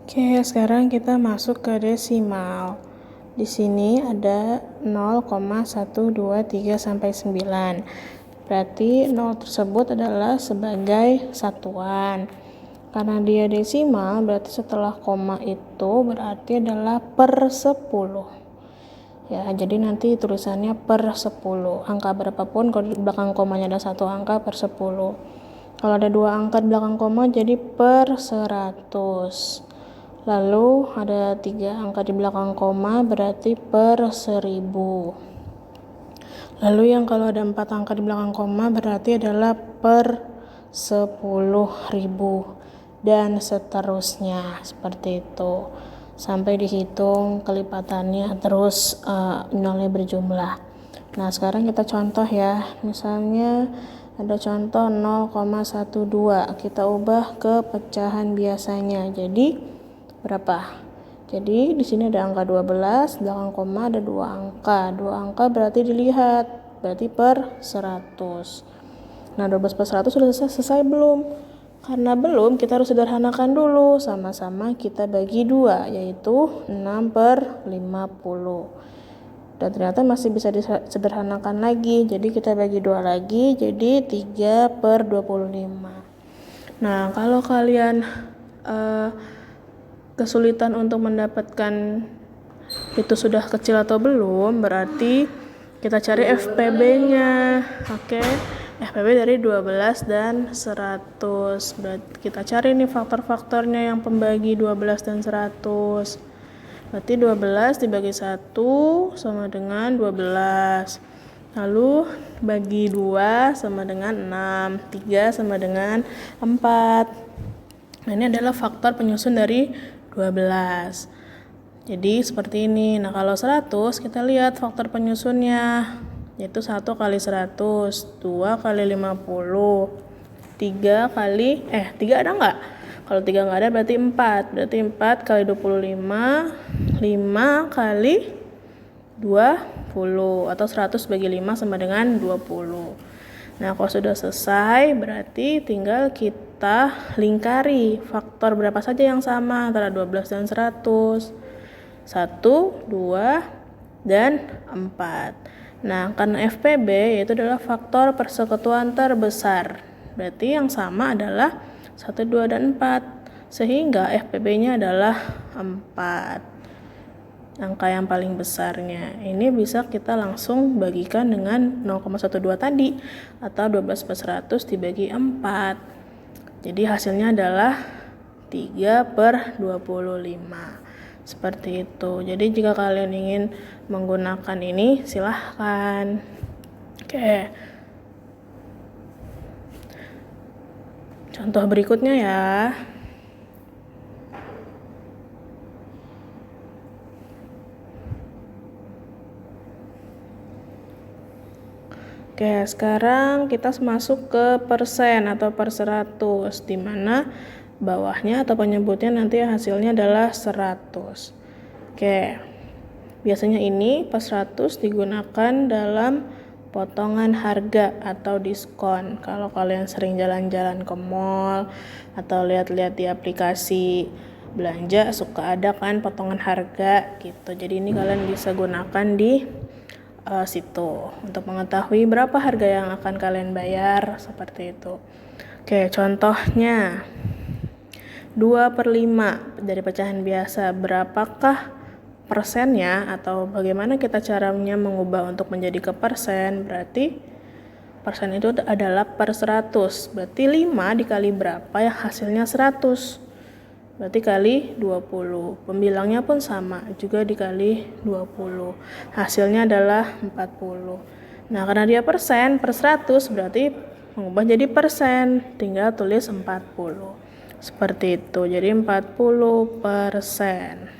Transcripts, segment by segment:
Oke, sekarang kita masuk ke desimal. Di sini ada 0,123 sampai 9. Berarti 0 tersebut adalah sebagai satuan. Karena dia desimal, berarti setelah koma itu berarti adalah per 10. Ya, jadi nanti tulisannya per 10. Angka berapapun kalau di belakang komanya ada satu angka per 10. Kalau ada dua angka di belakang koma jadi per 100. Lalu ada 3 angka di belakang koma berarti per 1000. Lalu yang kalau ada 4 angka di belakang koma berarti adalah per 10.000 dan seterusnya, seperti itu. Sampai dihitung kelipatannya terus nolnya berjumlah. Nah, sekarang kita contoh ya. Misalnya ada contoh 0,12. Kita ubah ke pecahan biasanya. Jadi berapa? Jadi di sini ada angka 12, belakang koma ada 2 angka. 2 angka berarti dilihat, berarti per 100. Nah, 12 per 100 sudah selesai belum? Karena belum, kita harus sederhanakan dulu. Sama-sama kita bagi 2, yaitu 6 per 50. Dan ternyata masih bisa disederhanakan lagi. Jadi kita bagi 2 lagi, jadi 3 per 25. Nah, kalau kalian kesulitan untuk mendapatkan itu sudah kecil atau belum, berarti kita cari FPB-nya. Oke. FPB dari 12 dan 100. Berarti kita cari nih faktor-faktornya yang pembagi 12 dan 100. Berarti 12 dibagi 1 sama dengan 12. Lalu bagi 2 sama dengan 6. 3 sama dengan 4. Nah, ini adalah faktor penyusun dari 12. Jadi seperti ini. Nah, kalau 100 kita lihat faktor penyusunnya, yaitu 1 kali 100, 2 kali 50, 3 ada nggak? Kalau 3 nggak ada berarti 4. Berarti 4 kali 25, 5 kali 20, atau 100 bagi 5 sama dengan 20. Nah, kalau sudah selesai berarti tinggal kita lingkari faktor berapa saja yang sama antara 12 dan 100. 1, 2, dan 4. Nah, karena FPB yaitu adalah faktor persekutuan terbesar. Berarti yang sama adalah 1, 2, dan 4. Sehingga FPB-nya adalah 4. Angka yang paling besarnya. Ini bisa kita langsung bagikan dengan 0,12 tadi, atau 12 per 100 dibagi 4. Jadi hasilnya adalah 3 per 25. Seperti itu. Jadi jika kalian ingin menggunakan ini, silahkan. Oke. Contoh berikutnya ya. Oke, sekarang kita masuk ke persen atau per 100, di mana bawahnya atau penyebutnya nanti hasilnya adalah 100. Oke, biasanya ini per 100 digunakan dalam potongan harga atau diskon. Kalau kalian sering jalan-jalan ke mall atau lihat-lihat di aplikasi belanja, suka ada kan potongan harga gitu. Jadi ini kalian bisa gunakan di situ untuk mengetahui berapa harga yang akan kalian bayar, seperti itu. Oke, contohnya 2 per 5 dari pecahan biasa, berapakah persennya atau bagaimana kita caranya mengubah untuk menjadi ke persen? Berarti persen itu adalah per 100, berarti 5 dikali berapa ya hasilnya 100, berarti kali 20. Pembilangnya pun sama, juga dikali 20. Hasilnya adalah 40. Nah, karena dia persen per 100 berarti mengubah jadi persen. Tinggal tulis 40. Seperti itu. Jadi 40%.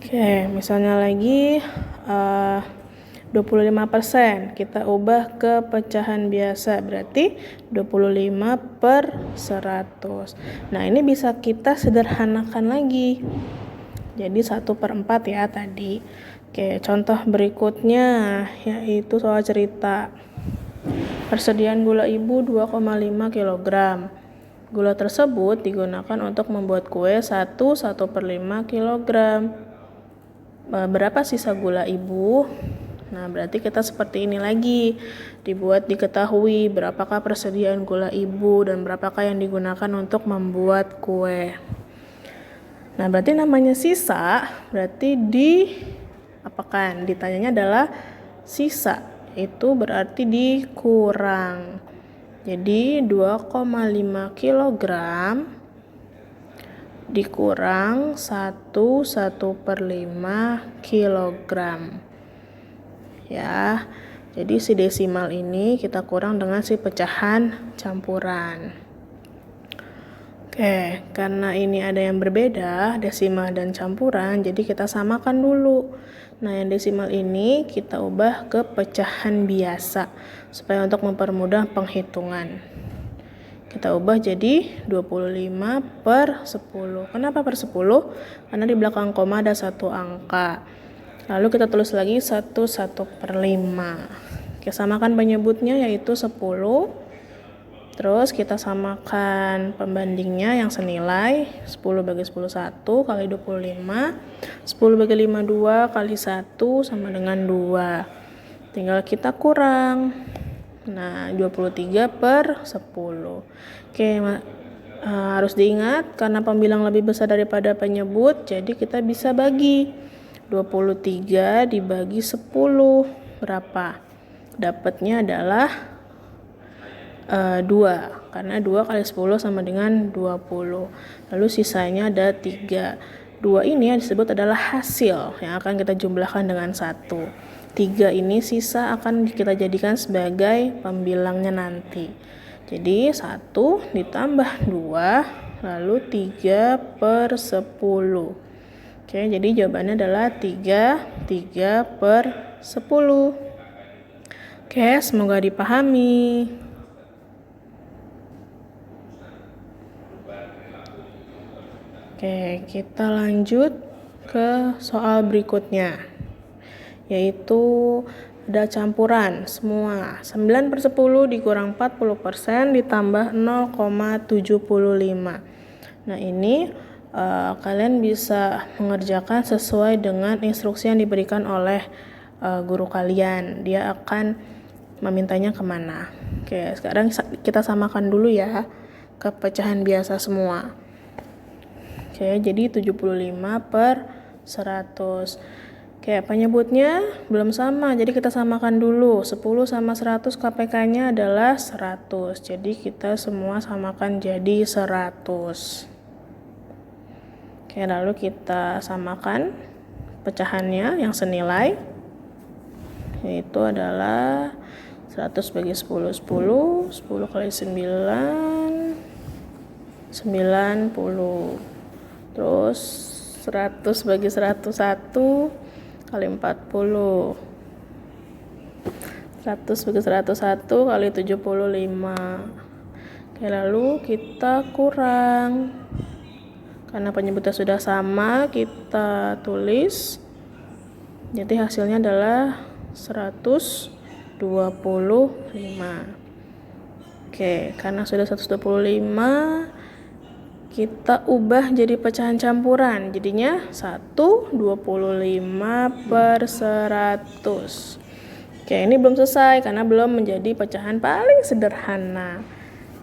Oke, misalnya lagi 25%, kita ubah ke pecahan biasa, berarti 25 per 100. Nah, ini bisa kita sederhanakan lagi, jadi 1 per 4 ya tadi. Oke, contoh berikutnya yaitu soal cerita. Persediaan gula ibu 2,5 kg. Gula tersebut digunakan untuk membuat kue 1/5 kg. Berapa sisa gula ibu? Nah, berarti kita seperti ini lagi. Dibuat diketahui berapakah persediaan gula ibu dan berapakah yang digunakan untuk membuat kue. Nah, berarti namanya sisa, berarti diapakan? Ditanyanya adalah sisa. Itu berarti dikurang. Jadi 2,5 kg dikurang 1/1/5 kg. Ya, jadi si desimal ini kita kurang dengan si pecahan campuran. Oke, karena ini ada yang berbeda, desimal dan campuran, jadi kita samakan dulu. Nah, yang desimal ini kita ubah ke pecahan biasa, supaya untuk mempermudah penghitungan. Kita ubah jadi 25/10. Kenapa per 10? Karena di belakang koma ada satu angka. Lalu kita tulis lagi 1/5. Oke, samakan penyebutnya yaitu 10. Terus kita samakan pembandingnya yang senilai 10 bagi 10 1 kali 25. 10 bagi 5 2 kali 1 sama dengan 2. Tinggal kita kurang. Nah, 23/10. Oke, harus diingat karena pembilang lebih besar daripada penyebut, jadi kita bisa bagi 23 dibagi 10 berapa? Dapatnya adalah 2, karena 2 kali 10 sama dengan 20. Lalu sisanya ada 3. 2 ini yang disebut adalah hasil yang akan kita jumlahkan dengan 1. 3 ini sisa akan kita jadikan sebagai pembilangnya nanti. Jadi 1 ditambah 2 lalu 3/10. Oke, jadi jawabannya adalah 3/10. Oke, semoga dipahami. Oke, kita lanjut ke soal berikutnya, yaitu ada campuran semua. 9/10 dikurang 40% ditambah 0,75. Nah, ini kalian bisa mengerjakan sesuai dengan instruksi yang diberikan oleh guru kalian. Dia akan memintanya kemana. Oke, sekarang kita samakan dulu ya ke pecahan biasa semua. Oke, jadi 75/100. Oke, penyebutnya belum sama, jadi kita samakan dulu. 10 sama 100 KPK-nya adalah 100. Jadi kita semua samakan jadi 100. Oke, lalu kita samakan pecahannya yang senilai, yaitu adalah 100 bagi 10, 10, 10 kali 9, 90. Terus 100 bagi 101 kali 40. 100 bagi 101 kali 75. Oke, lalu kita kurang. Karena penyebutnya sudah sama, kita tulis. Jadi hasilnya adalah 125. Oke, karena sudah 125, kita ubah jadi pecahan campuran. Jadinya 1/25/100. Oke, ini belum selesai karena belum menjadi pecahan paling sederhana.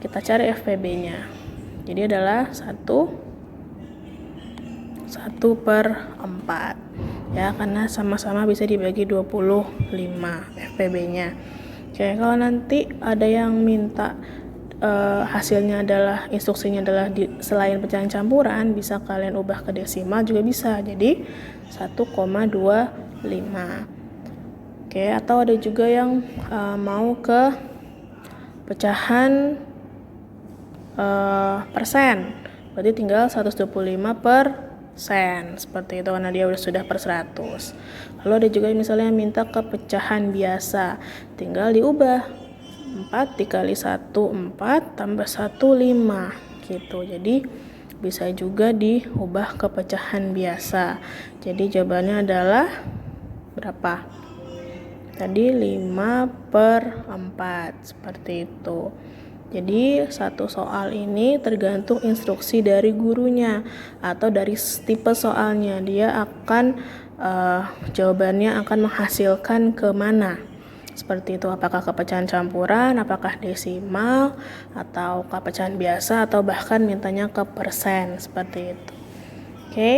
Kita cari FPB-nya. Jadi adalah 1/4. Ya, karena sama-sama bisa dibagi 25 FPB-nya. Oke, kalau nanti ada yang minta hasilnya adalah, instruksinya adalah selain pecahan campuran, bisa kalian ubah ke desimal juga bisa. Jadi 1,25. Oke, atau ada juga yang mau ke pecahan persen. Berarti tinggal 125%. Seperti itu karena dia sudah per 100. Lalu ada juga misalnya yang minta ke pecahan biasa. Tinggal diubah. 4 dikali 1 4 tambah 1 5 gitu. Jadi bisa juga diubah ke pecahan biasa. Jadi jawabannya adalah berapa? Tadi 5/4 seperti itu. Jadi satu soal ini tergantung instruksi dari gurunya atau dari tipe soalnya. Dia akan jawabannya akan menghasilkan ke mana. Seperti itu, apakah ke pecahan campuran, apakah desimal, atau ke pecahan biasa, atau bahkan mintanya ke persen, seperti itu. Oke.